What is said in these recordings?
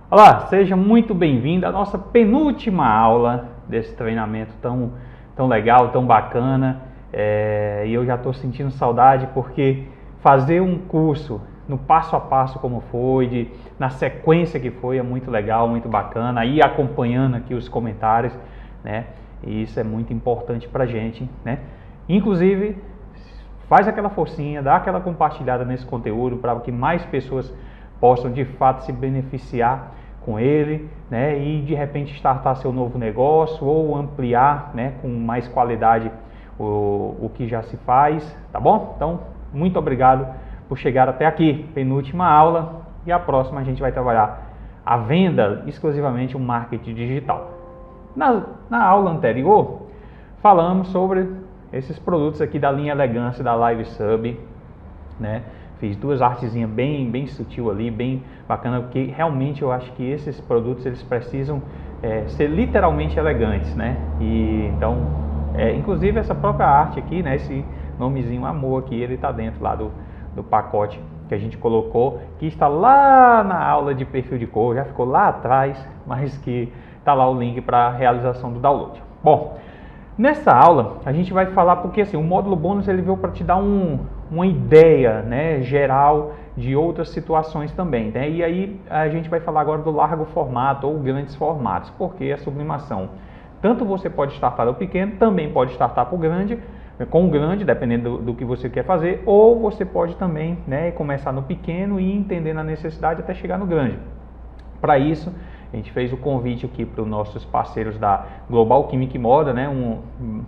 Olá, seja muito bem-vindo à nossa penúltima aula desse treinamento tão legal, tão bacana. E eu já estou sentindo saudade porque fazer um curso no passo a passo como foi, na sequência que foi, é muito legal, muito bacana. Aí acompanhando aqui os comentários, né? E isso é muito importante para a gente, né? Inclusive, faz aquela forcinha, dá aquela compartilhada nesse conteúdo para que mais pessoas possam de fato se beneficiar com ele, né, e de repente startar seu novo negócio ou ampliar, né, com mais qualidade o que já se faz, tá bom? Então, muito obrigado por chegar até aqui, penúltima aula, e a próxima a gente vai trabalhar a venda, exclusivamente o marketing digital. Na aula anterior, falamos sobre esses produtos aqui da linha Elegância da LiveSub, né? Fiz duas artezinhas bem sutil ali, bem bacana, porque realmente eu acho que esses produtos eles precisam ser literalmente elegantes, né? E então, inclusive essa própria arte aqui, né? Esse nomezinho Amor aqui, ele está dentro lá do pacote que a gente colocou, que está lá na aula de perfil de cor, já ficou lá atrás, mas que está lá o link para a realização do download. Bom, nessa aula a gente vai falar porque assim, o módulo bônus ele veio para te dar uma ideia, né, geral de outras situações também, né? E aí a gente vai falar agora do largo formato ou grandes formatos, porque a sublimação, tanto você pode startar do pequeno, também pode startar para o grande, com o grande, dependendo do que você quer fazer, ou você pode também, né, começar no pequeno e entender a necessidade até chegar no grande. Para isso, a gente fez o convite aqui para os nossos parceiros da Global Química e Moda, né?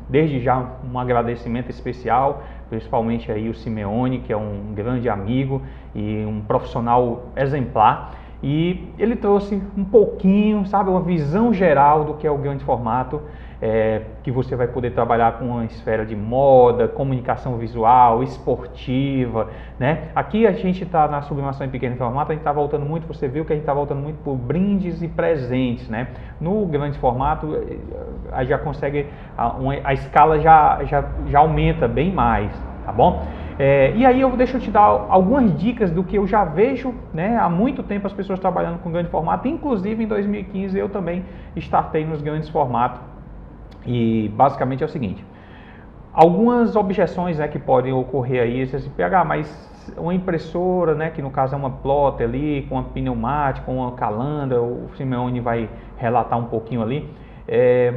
Desde já um agradecimento especial, principalmente aí o Simeone, que é um grande amigo e um profissional exemplar. E ele trouxe um pouquinho, sabe, uma visão geral do que é o grande formato, que você vai poder trabalhar com uma esfera de moda, comunicação visual, esportiva, né? Aqui a gente está na sublimação em pequeno formato, a gente está voltando muito, você viu que a gente está voltando muito por brindes e presentes, né? No grande formato, a já consegue, a escala já aumenta bem mais, tá bom? E aí deixa eu te dar algumas dicas do que eu já vejo, né, há muito tempo as pessoas trabalhando com grande formato, inclusive em 2015 eu também startei nos grandes formatos. E basicamente é o seguinte, algumas objeções, né, que podem ocorrer aí, se PH, mas uma impressora, né, que no caso é uma plotter ali, com uma pneumática, com uma calandra, o Simeone vai relatar um pouquinho ali,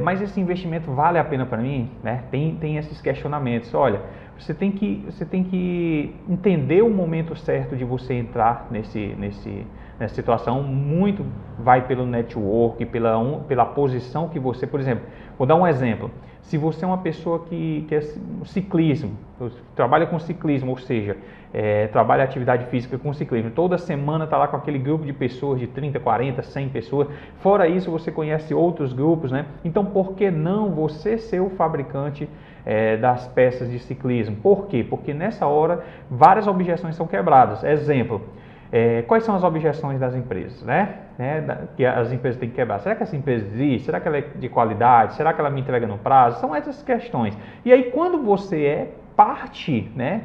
mas esse investimento vale a pena para mim, né? Tem esses questionamentos. Olha, você tem que entender o momento certo de você entrar nessa situação. Muito vai pelo network, pela posição que você, por exemplo, vou dar um exemplo. Se você é uma pessoa que é ciclismo, trabalha com ciclismo, ou seja, trabalha atividade física com ciclismo, toda semana está lá com aquele grupo de pessoas de 30, 40, 100 pessoas, fora isso você conhece outros grupos, né? Então por que não você ser o fabricante das peças de ciclismo? Por quê? Porque nessa hora várias objeções são quebradas. Exemplo, quais são as objeções das empresas, né? Que as empresas têm que quebrar. Será que essa empresa existe? Será que ela é de qualidade? Será que ela me entrega no prazo? São essas questões. E aí quando você é parte, né,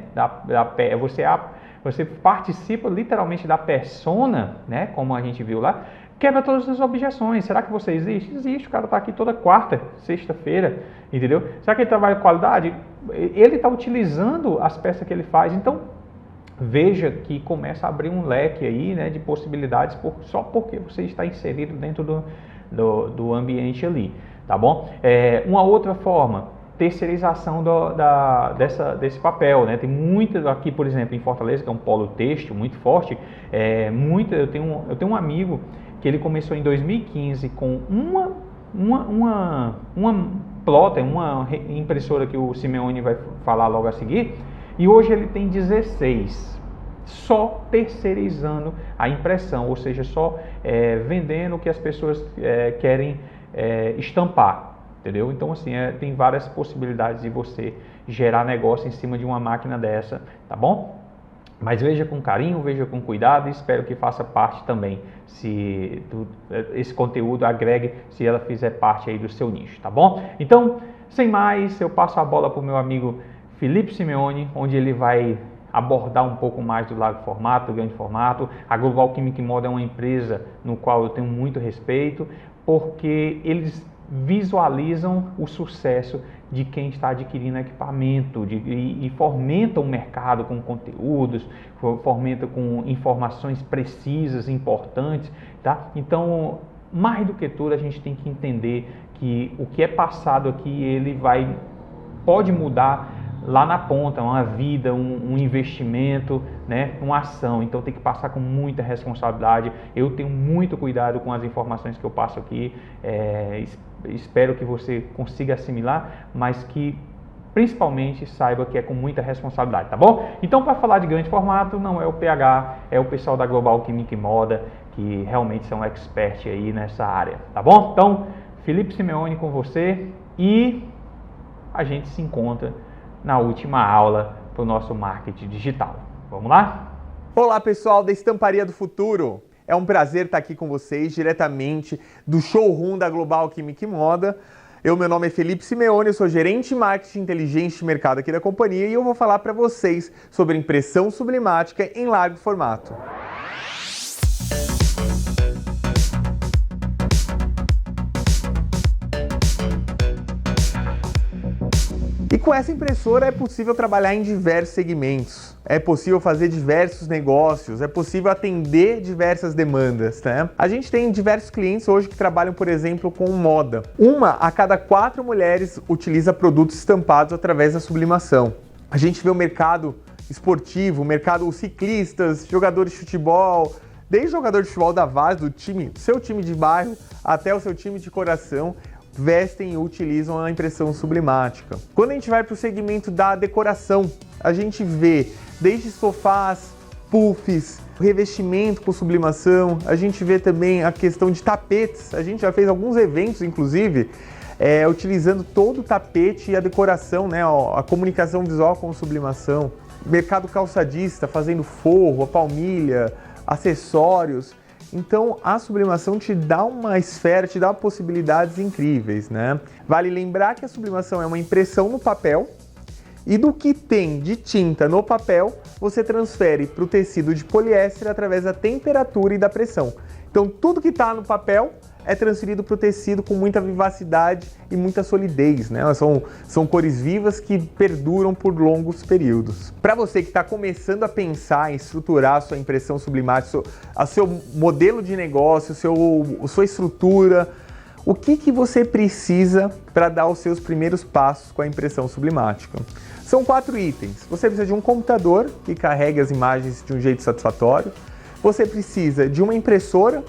você participa literalmente da persona, né, como a gente viu lá, quebra todas as objeções. Será que você existe? Existe, o cara está aqui toda quarta, sexta-feira, entendeu? Será que ele trabalha com qualidade? Ele está utilizando as peças que ele faz, então veja que começa a abrir um leque aí, né, de possibilidades só porque você está inserido dentro do ambiente ali, tá bom? Uma outra forma, terceirização desse papel, né? Tem muito aqui, por exemplo, em Fortaleza, que é um polo têxtil muito forte, eu tenho um amigo que ele começou em 2015 com uma plotter, uma impressora que o Simeone vai falar logo a seguir, e hoje ele tem 16, só terceirizando a impressão, ou seja, só vendendo o que as pessoas querem estampar, entendeu? Então assim, tem várias possibilidades de você gerar negócio em cima de uma máquina dessa, tá bom? Mas veja com carinho, veja com cuidado e espero que faça parte também, se esse conteúdo agregue, se ela fizer parte aí do seu nicho, tá bom? Então, sem mais, eu passo a bola para o meu amigo Felipe Simeone, onde ele vai abordar um pouco mais do largo formato, do grande formato. A Global Chemical Moda é uma empresa no qual eu tenho muito respeito, porque eles visualizam o sucesso de quem está adquirindo equipamento e fomenta o mercado com conteúdos, fomenta com informações precisas, importantes, tá? Então, mais do que tudo, a gente tem que entender que o que é passado aqui, pode mudar lá na ponta, uma vida, um investimento, né, uma ação. Então tem que passar com muita responsabilidade. Eu tenho muito cuidado com as informações que eu passo aqui. Espero que você consiga assimilar, mas que principalmente saiba que é com muita responsabilidade, tá bom? Então, para falar de grande formato, não é o PH, é o pessoal da Global Chemical Moda, que realmente são expert aí nessa área, tá bom? Então, Felipe Simeone com você e a gente se encontra na última aula para o nosso marketing digital. Vamos lá? Olá pessoal da Estamparia do Futuro! É um prazer estar aqui com vocês diretamente do showroom da Global Chemical Moda. Meu nome é Felipe Simeone, eu sou gerente de marketing inteligente de mercado aqui da companhia e eu vou falar para vocês sobre impressão sublimática em largo formato. E com essa impressora é possível trabalhar em diversos segmentos, é possível fazer diversos negócios, é possível atender diversas demandas, né? A gente tem diversos clientes hoje que trabalham, por exemplo, com moda. 1 a cada 4 mulheres utiliza produtos estampados através da sublimação. A gente vê o mercado esportivo, o mercado ciclistas, jogadores de futebol, desde jogador de futebol da Vaz, do seu time de bairro, até o seu time de coração, vestem e utilizam a impressão sublimática. Quando a gente vai para o segmento da decoração, a gente vê desde sofás, puffs, revestimento com sublimação, a gente vê também a questão de tapetes. A gente já fez alguns eventos, inclusive, utilizando todo o tapete e a decoração, né, a comunicação visual com sublimação. Mercado calçadista, fazendo forro, a palmilha, acessórios. Então, a sublimação te dá uma esfera, te dá possibilidades incríveis, né? Vale lembrar que a sublimação é uma impressão no papel e do que tem de tinta no papel, você transfere para o tecido de poliéster através da temperatura e da pressão. Então, tudo que está no papel é transferido para o tecido com muita vivacidade e muita solidez, né? São cores vivas que perduram por longos períodos. Para você que está começando a pensar em estruturar a sua impressão sublimática, o seu modelo de negócio, sua estrutura, o que você precisa para dar os seus primeiros passos com a impressão sublimática? São 4 itens. Você precisa de um computador que carregue as imagens de um jeito satisfatório. Você precisa de uma impressora.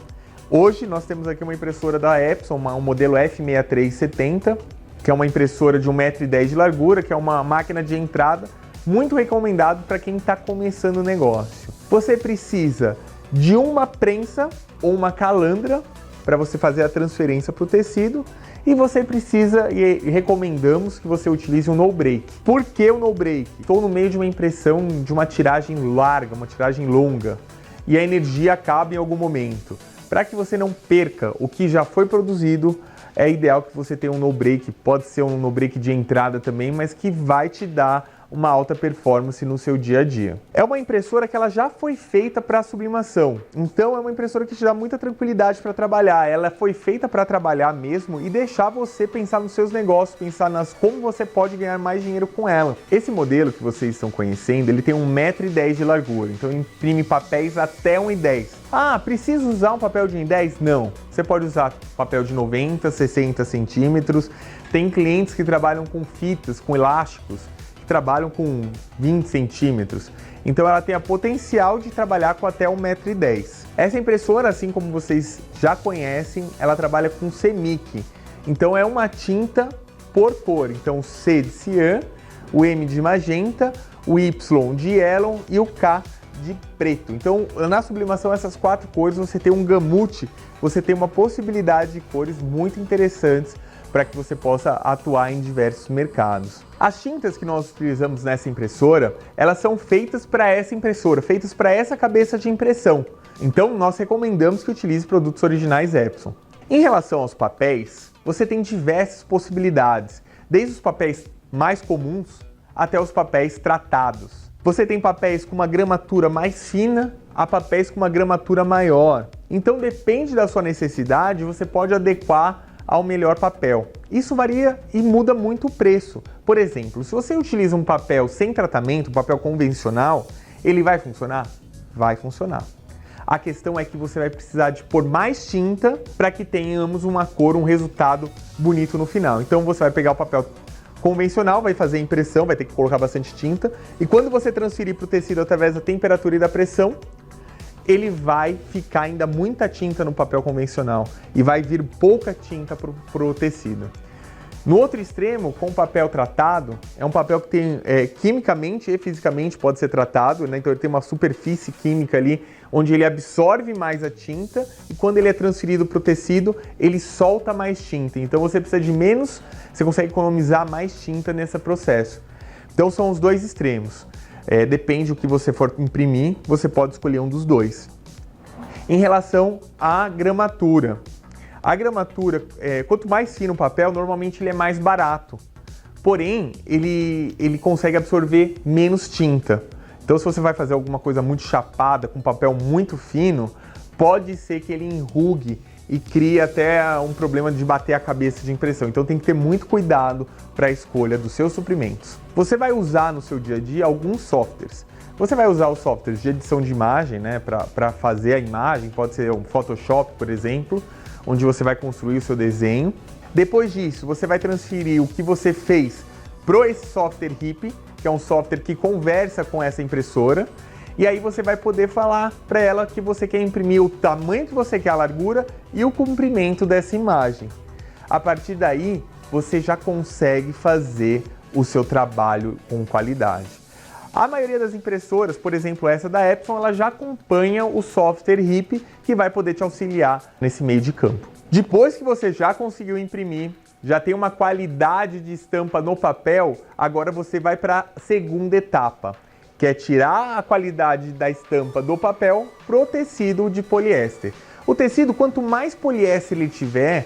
Hoje nós temos aqui uma impressora da Epson, um modelo F6370, que é uma impressora de 1,10 m de largura, que é uma máquina de entrada, muito recomendado para quem está começando o negócio. Você precisa de uma prensa ou uma calandra para você fazer a transferência para o tecido e você precisa, e recomendamos que você utilize um no break. Por que o no break? Estou no meio de uma impressão de uma tiragem larga, uma tiragem longa e a energia acaba em algum momento. Para que você não perca o que já foi produzido, é ideal que você tenha um no-break, pode ser um no-break de entrada também, mas que vai te dar uma alta performance no seu dia a dia. É uma impressora que ela já foi feita para sublimação, então é uma impressora que te dá muita tranquilidade para trabalhar. Ela foi feita para trabalhar mesmo e deixar você pensar nos seus negócios, pensar como você pode ganhar mais dinheiro com ela. Esse modelo que vocês estão conhecendo, ele tem 1,10 m de largura, então imprime papéis até 1,10 m. Ah, precisa usar um papel de 1,10 m? Não. Você pode usar papel de 90, 60 centímetros. Tem clientes que trabalham com fitas, com elásticos, trabalham com 20 centímetros, então ela tem a potencial de trabalhar com até 1,10 m. Essa impressora, assim como vocês já conhecem, ela trabalha com CMYK, então é uma tinta por cor, então o C de cian, o M de magenta, o Y de yellow e o K de preto. Então na sublimação essas 4 cores você tem um gamute, você tem uma possibilidade de cores muito interessantes para que você possa atuar em diversos mercados. As tintas que nós utilizamos nessa impressora, elas são feitas para essa impressora, feitas para essa cabeça de impressão. Então nós recomendamos que utilize produtos originais Epson. Em relação aos papéis, você tem diversas possibilidades, desde os papéis mais comuns até os papéis tratados. Você tem papéis com uma gramatura mais fina a papéis com uma gramatura maior. Então depende da sua necessidade, você pode adequar ao melhor papel. Isso varia e muda muito o preço. Por exemplo, se você utiliza um papel sem tratamento, um papel convencional, ele vai funcionar? Vai funcionar. A questão é que você vai precisar de pôr mais tinta para que tenhamos uma cor, um resultado bonito no final. Então você vai pegar o papel convencional, vai fazer a impressão, vai ter que colocar bastante tinta, e quando você transferir para o tecido através da temperatura e da pressão, ele vai ficar ainda muita tinta no papel convencional e vai vir pouca tinta para o tecido. No outro extremo, com papel tratado, é um papel que tem quimicamente e fisicamente pode ser tratado, né? Então ele tem uma superfície química ali onde ele absorve mais a tinta e quando ele é transferido para o tecido, ele solta mais tinta. Então você precisa de menos, você consegue economizar mais tinta nesse processo. Então são os dois extremos. Depende do que você for imprimir, você pode escolher um dos dois. Em relação à gramatura. A gramatura, quanto mais fino o papel, normalmente ele é mais barato. Porém, ele consegue absorver menos tinta. Então, se você vai fazer alguma coisa muito chapada, com papel muito fino, pode ser que ele enrugue e crie até um problema de bater a cabeça de impressão. Então, tem que ter muito cuidado para a escolha dos seus suprimentos. Você vai usar no seu dia a dia alguns softwares. Você vai usar os softwares de edição de imagem, né, para fazer a imagem, pode ser um Photoshop, por exemplo, onde você vai construir o seu desenho. Depois disso, você vai transferir o que você fez para esse software HIP, que é um software que conversa com essa impressora, e aí você vai poder falar para ela que você quer imprimir o tamanho que você quer, a largura e o comprimento dessa imagem. A partir daí, você já consegue fazer o seu trabalho com qualidade. A maioria das impressoras, por exemplo essa da Epson, ela já acompanha o software HIP que vai poder te auxiliar nesse meio de campo. Depois que você já conseguiu imprimir, já tem uma qualidade de estampa no papel, agora você vai para a segunda etapa, que é tirar a qualidade da estampa do papel pro tecido de poliéster. O tecido, quanto mais poliéster ele tiver,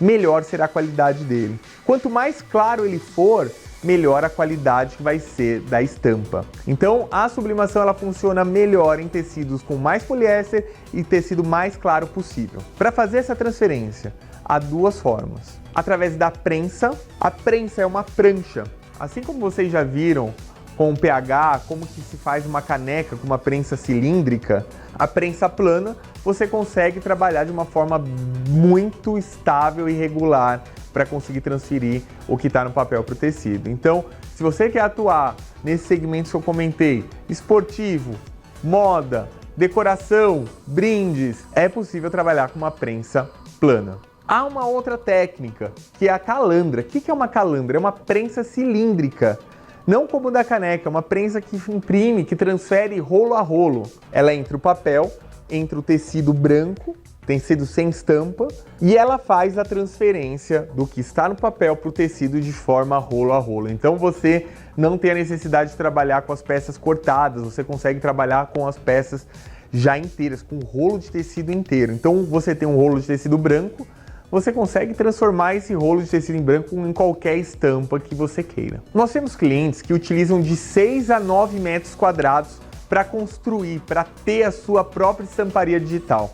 melhor será a qualidade dele. Quanto mais claro ele for, melhor a qualidade que vai ser da estampa. Então a sublimação ela funciona melhor em tecidos com mais poliéster e tecido mais claro possível. Para fazer essa transferência, há duas formas. Através da prensa. A prensa é uma prancha. Assim como vocês já viram com o pH, como que se faz uma caneca com uma prensa cilíndrica, a prensa plana você consegue trabalhar de uma forma muito estável e regular para conseguir transferir o que está no papel para o tecido. Então, se você quer atuar nesse segmento que eu comentei, esportivo, moda, decoração, brindes, é possível trabalhar com uma prensa plana. Há uma outra técnica, que é a calandra. O que é uma calandra? É uma prensa cilíndrica. Não como da caneca, é uma prensa que imprime, que transfere rolo a rolo. Ela entra o papel, entra o tecido branco, tecido sem estampa, e ela faz a transferência do que está no papel para o tecido de forma rolo a rolo. Então você não tem a necessidade de trabalhar com as peças cortadas, você consegue trabalhar com as peças já inteiras, com o rolo de tecido inteiro. Então você tem um rolo de tecido branco, você consegue transformar esse rolo de tecido em branco em qualquer estampa que você queira. Nós temos clientes que utilizam de 6 a 9 metros quadrados para construir, para ter a sua própria estamparia digital.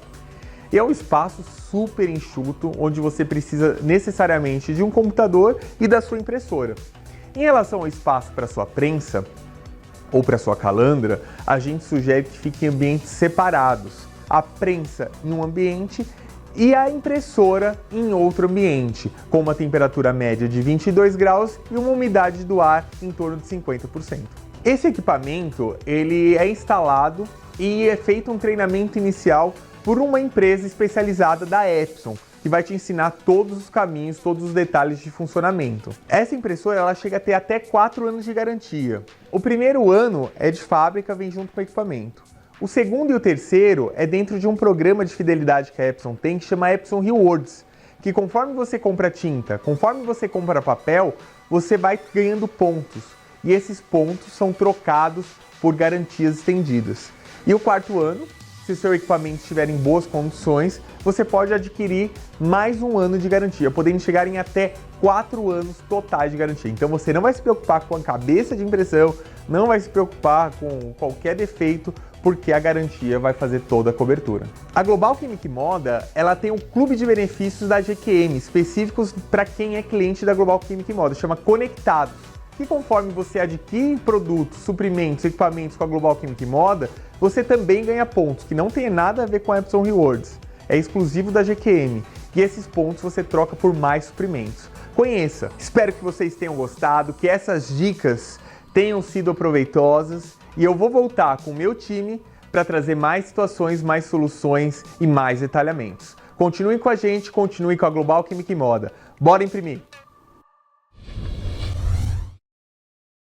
E é um espaço super enxuto, onde você precisa necessariamente de um computador e da sua impressora. Em relação ao espaço para sua prensa ou para sua calandra, a gente sugere que fique em ambientes separados. A prensa em um ambiente e a impressora em outro ambiente, com uma temperatura média de 22 graus e uma umidade do ar em torno de 50%. Esse equipamento ele é instalado e é feito um treinamento inicial por uma empresa especializada da Epson, que vai te ensinar todos os caminhos, todos os detalhes de funcionamento. Essa impressora ela chega a ter até 4 anos de garantia. O primeiro ano é de fábrica, vem junto com o equipamento. O segundo e o terceiro é dentro de um programa de fidelidade que a Epson tem, que chama Epson Rewards, que conforme você compra tinta, conforme você compra papel, você vai ganhando pontos. E esses pontos são trocados por garantias estendidas. E o quarto ano se o seu equipamento estiver em boas condições, você pode adquirir mais um ano de garantia, podendo chegar em até 4 anos totais de garantia. Então você não vai se preocupar com a cabeça de impressão, não vai se preocupar com qualquer defeito, porque a garantia vai fazer toda a cobertura. A Global Chemic Moda, ela tem um clube de benefícios da GQM, específicos para quem é cliente da Global Chemic Moda, chama Conectados. Que conforme você adquire produtos, suprimentos, equipamentos com a Global Chemic Moda, você também ganha pontos, que não tem nada a ver com a Epson Rewards. É exclusivo da GQM, e esses pontos você troca por mais suprimentos. Conheça! Espero que vocês tenham gostado, que essas dicas tenham sido proveitosas, e eu vou voltar com o meu time para trazer mais situações, mais soluções e mais detalhamentos. Continue com a gente, continue com a Global Chemic Moda. Bora imprimir!